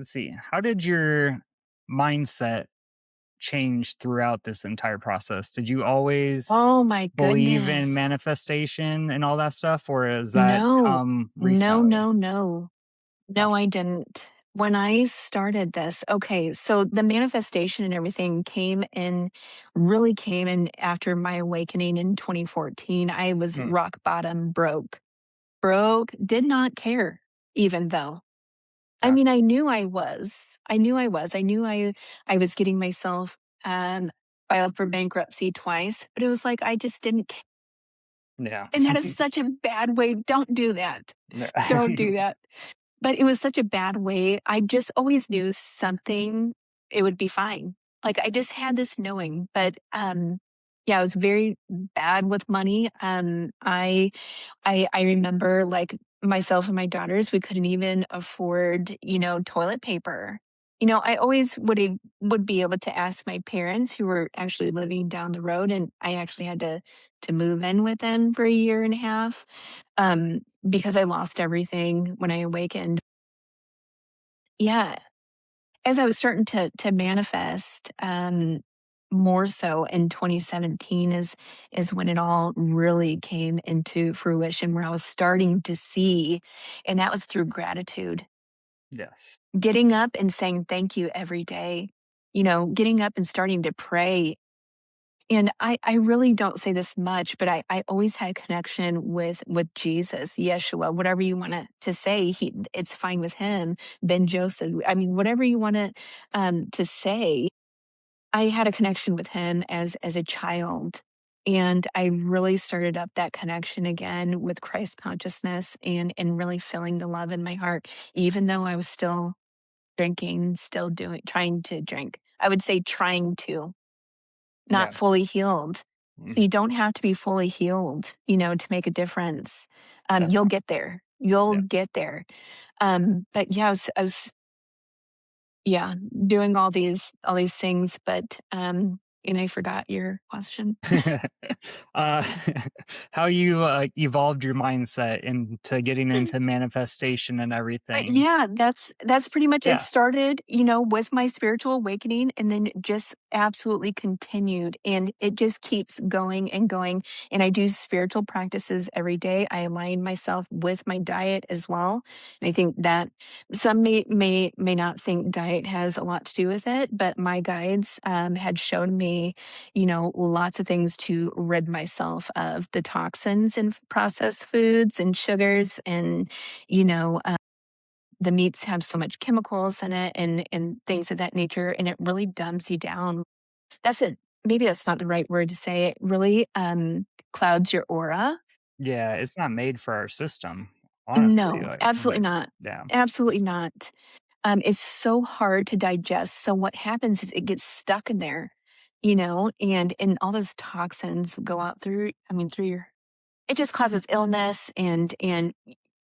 Let's see. How did your mindset change throughout this entire process? Did you always Oh my believe in goodness. manifestation and all that stuff, or has that No, come no, recently? no, no. No, Gotcha. I didn't. When I started this, okay, so the manifestation and everything came in after my awakening in 2014. I was Hmm. rock bottom broke, did not care, even though. I Gotcha. mean, I knew I was. I knew I was. I knew I was getting myself filed for bankruptcy twice, but it was like I just didn't care. Yeah. And that is such a bad way. Don't do that. Yeah. Don't do that. But it was such a bad way. I just always knew something, it would be fine. Like, I just had this knowing, but, yeah, I was very bad with money. I remember, like, myself and my daughters, we couldn't even afford, toilet paper. I always would be able to ask my parents who were actually living down the road, and I actually had to move in with them for a year and a half, because I lost everything when I awakened. Yeah, as I was starting to manifest, more so in 2017 is when it all really came into fruition, where I was starting to see, and that was through gratitude. Yes. Getting up and saying thank you every day, getting up and starting to pray. And I really don't say this much, but I always had connection with Jesus, Yeshua, whatever you want to say, it's fine with him. Ben Joseph, I mean, whatever you want to say. I had a connection with him as a child, and I really started up that connection again with Christ consciousness and really feeling the love in my heart, even though I was still drinking, still doing trying to drink. I would say trying to, Yeah. not fully healed. Mm. You don't have to be fully healed, to make a difference. You'll Definitely. get there. You'll Yeah. get there. But yeah, I was yeah, doing all these things, but and I forgot your question. uh, how you evolved your mindset into getting into manifestation and everything. Yeah, that's pretty much it Yeah. started, with my spiritual awakening and then just absolutely continued and it just keeps going and going. And I do spiritual practices every day. I align myself with my diet as well. And I think that some may not think diet has a lot to do with it, but my guides had shown me, lots of things to rid myself of the toxins in processed foods and sugars and you know the meats have so much chemicals in it and things of that nature, and it really dumbs you down. That's it. Maybe that's not the right word to say. It really clouds your aura. Yeah. It's not made for our system, honestly. No, Like, absolutely like, not. yeah. Absolutely not. It's so hard to digest. So what happens is it gets stuck in there, and all those toxins go out through. I mean, through your. It just causes illness and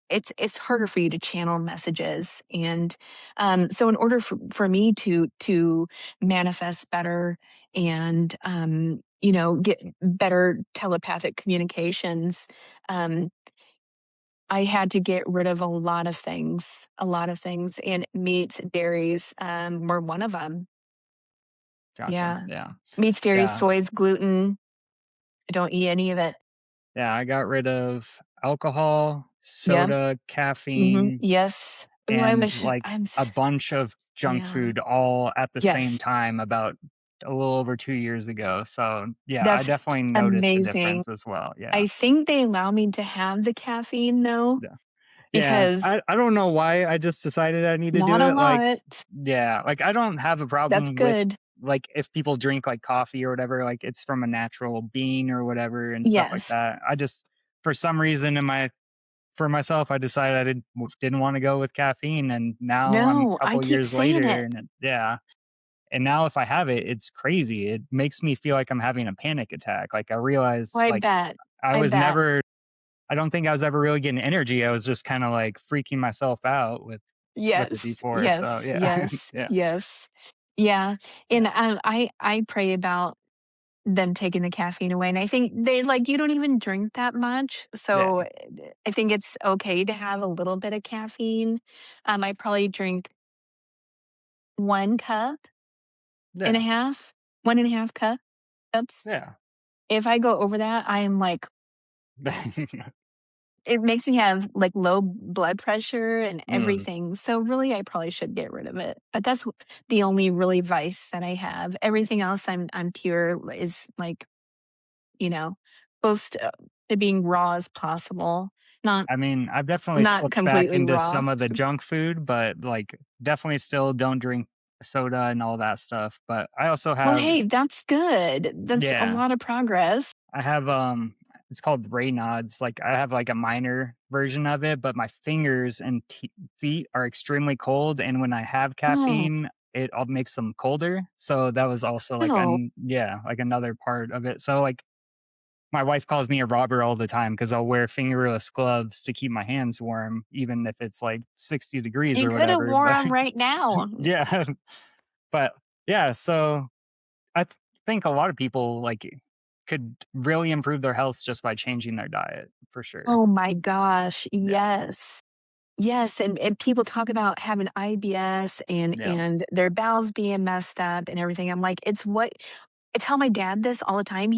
it's harder for you to channel messages and so in order for me to manifest better and get better telepathic communications, um, I had to get rid of a lot of things, and meats, dairies, were one of them. Gotcha. Yeah, Yeah. meats, dairies, Yeah. soys, gluten. I don't eat any of it. Yeah. I got rid of alcohol, Yeah. soda, caffeine, Yes. Oh, I and wish like a bunch of junk yeah. food all at the same Yes. time about a little over 2 years ago. So yeah, I That's definitely noticed the amazing. difference as well. Yeah. I think they allow me to have the caffeine though, Yeah. Yeah. because I don't know why I just decided I need to do not a it. Like, lot. yeah, like I don't have a That's problem with good. like if people drink like coffee or whatever, like it's from a natural bean or whatever and stuff like Yes. that. I just for some reason in my for myself, I decided I didn't want to go with caffeine, and now I'm No, a I couple keep years saying later, it. and yeah, and now if I have it, it's crazy. It makes me feel like I'm having a panic attack. Like I Oh, realize, I like bet. I I was bet. never. I don't think I was ever really getting energy. I was just kind of like freaking myself out with it Yes. before. So Yes. yeah, Yes. yeah, Yes. Yeah. And yeah, I pray about them taking the caffeine away, and I think they're like, "You don't even drink that much." yeah, So, I think it's okay to have a little bit of caffeine. I probably drink 1 cup and a Yeah. half, 1.5 cups. Yeah. If I go over that, I am like it makes me have, like, low blood pressure and Mm. everything, so really, I probably should get rid of it, but that's the only really vice that I have. Everything else I'm pure is, like, you know, close to being raw as possible. Not I mean, I've definitely not slipped back completely into raw. some of the junk food, but, like, definitely still don't drink soda and all that stuff, but I also Well, have hey, that's good. That's a yeah, lot of progress. I have, it's called Raynaud's, like, I have, like, a minor version of it, but my fingers and feet are extremely cold, and when I have Oh, caffeine, it all makes them colder, so that was also, like, no. yeah, like, another part of it, so, like, my wife calls me a robber all the time because 'cause I'll wear fingerless gloves to keep my hands warm, even if it's, like, 60 degrees You or coulda whatever, wore but 'em right now. yeah, but, yeah, so I think a lot of people, like, could really improve their health just by changing their diet, for sure. Oh my gosh, Yeah, yes. Yes, and people talk about having IBS yeah, and their bowels being messed up and everything. I'm like, it's what I tell my dad this all the time.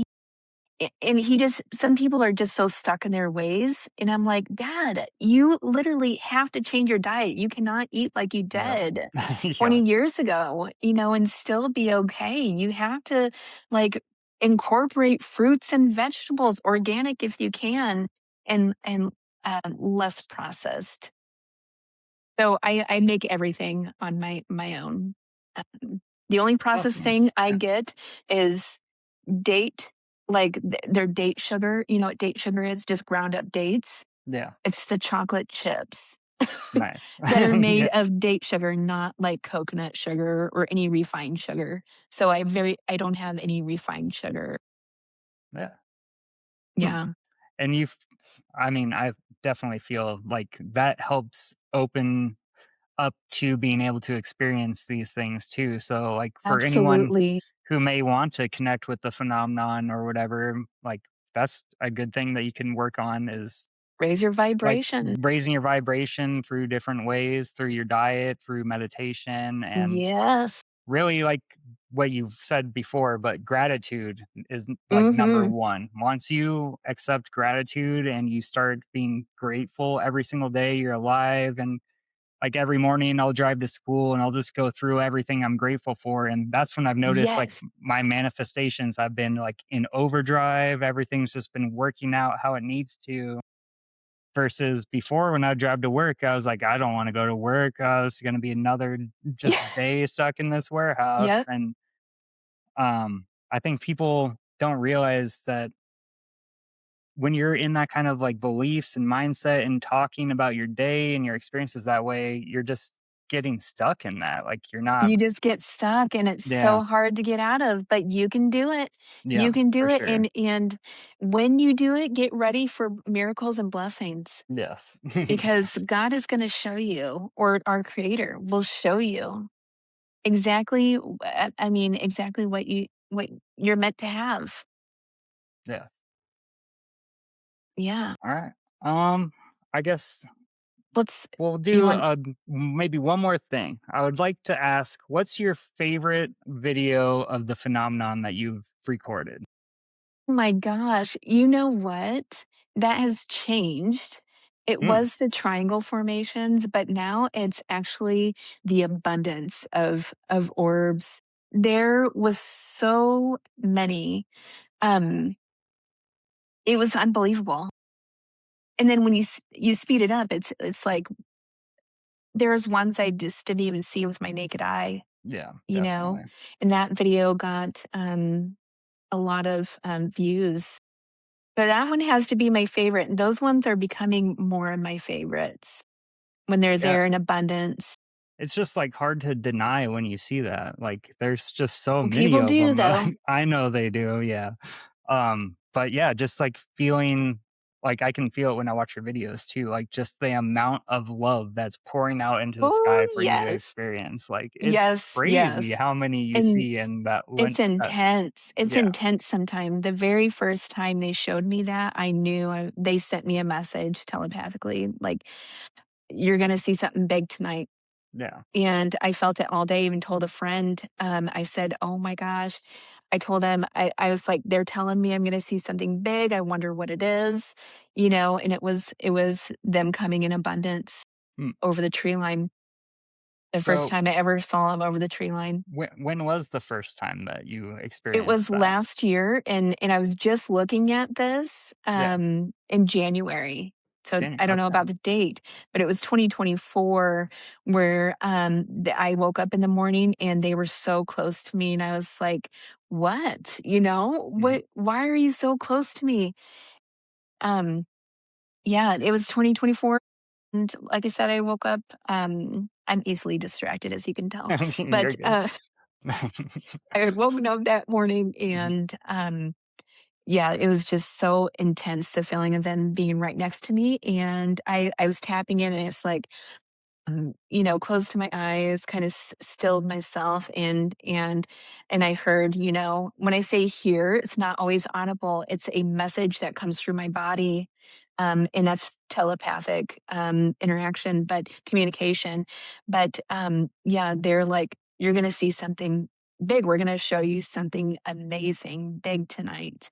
And he just some people are just so stuck in their ways, and I'm like, "Dad, you literally have to change your diet. You cannot eat like you yep. did Yeah, 20 years ago, and still be okay. You have to, like, incorporate fruits and vegetables, organic if you can, and less processed." So I make everything on my own. The only processed awesome. thing I Yeah, get is date, like, their date sugar. You know what date sugar is? Just ground up dates. yeah, It's the chocolate chips nice. that are made Yeah, of date sugar, not like coconut sugar or any refined sugar. So I don't have any refined sugar. yeah, hmm, Yeah, and I mean, I definitely feel like that helps open up to being able to experience these things too. So, like, for anyone absolutely. who may want to connect with the phenomenon or whatever, like, that's a good thing that you can work on is Raise your like vibration. raising your vibration through different ways, through your diet, through meditation, and Yes. really like what you've said before, but gratitude is like number Mhm. one. Once you accept gratitude and you start being grateful every single day you're alive, and like every morning I'll drive to school and I'll just go through everything I'm grateful for. And that's when I've noticed like Yes. my manifestations have been like in overdrive. Everything's just been working out how it needs to. Versus before when I drive to work, I was like, I don't want to go to work. This is going to be another just Yes. day stuck in this warehouse. Yep. And I think people don't realize that when you're in that kind of like beliefs and mindset and talking about your day and your experiences that way, you're just getting stuck in that. Like you're not, You just get stuck and it's yeah, so hard to get out of, but you can do it. yeah, You can do for it, sure. and when you do it, get ready for miracles and blessings Yes. because God is gonna show you, or our creator will show you exactly I mean, exactly what you're meant to have. Yes. Yeah. All right. Um, I guess Let's we'll you do want maybe one more thing. I would like to ask, what's your favorite video of the phenomenon that you've recorded? Oh my gosh, you know what? That has changed. It Mm, was the triangle formations, but now it's actually the abundance of orbs. There was so many. Um, it was unbelievable. And then when you speed it up, it's like there's ones I just didn't even see with my naked eye, yeah, you know? definitely. And that video got a lot of views. So that one has to be my favorite, and those ones are becoming more of my favorites when they're Yeah, there in abundance. it's just, like, hard to deny when you see that, like, there's just so Well, many people of do, 'em, though. I know they do, yeah, but yeah, just, like, feeling like, I can feel it when I watch your videos too, like, just the amount of love that's pouring out into the Oh, sky for you to yes. experience, like, it's Yes, crazy yes. how many you And see and that it's when that intense. It's yeah, intense sometimes. The very first time they showed me that, I knew they sent me a message telepathically, like, "You're gonna see something big tonight." Yeah. And I felt it all day, even told a friend, I said, "Oh my gosh." I told them, I was like, "They're telling me I'm gonna see something big. I wonder what it is," and it was them coming in abundance Mm. over the tree line. The first So time I ever saw them over the tree line. when was the first time that you It was experienced that? last year, and I was just looking at this, Yeah. in January. So, I don't know Okay. about the date, but it was 2024 where, I woke up in the morning and they were so close to me, and I was like, "What?" Mhm. "What why are you so close to me?" Um, yeah, it was 2024, and like I said, I woke up, I'm easily distracted, as you can tell, You're but, good. I had woken up that morning Mhm. and, yeah, it was just so intense, the feeling of them being right next to me, and I was tapping in, and it's like, closed my eyes, kind of stilled myself, and I heard, when I say hear, it's not always audible. It's a message that comes through my body, and that's telepathic interaction, but communication. But yeah, they're like, you're gonna see something big. We're gonna show you something amazing, big tonight.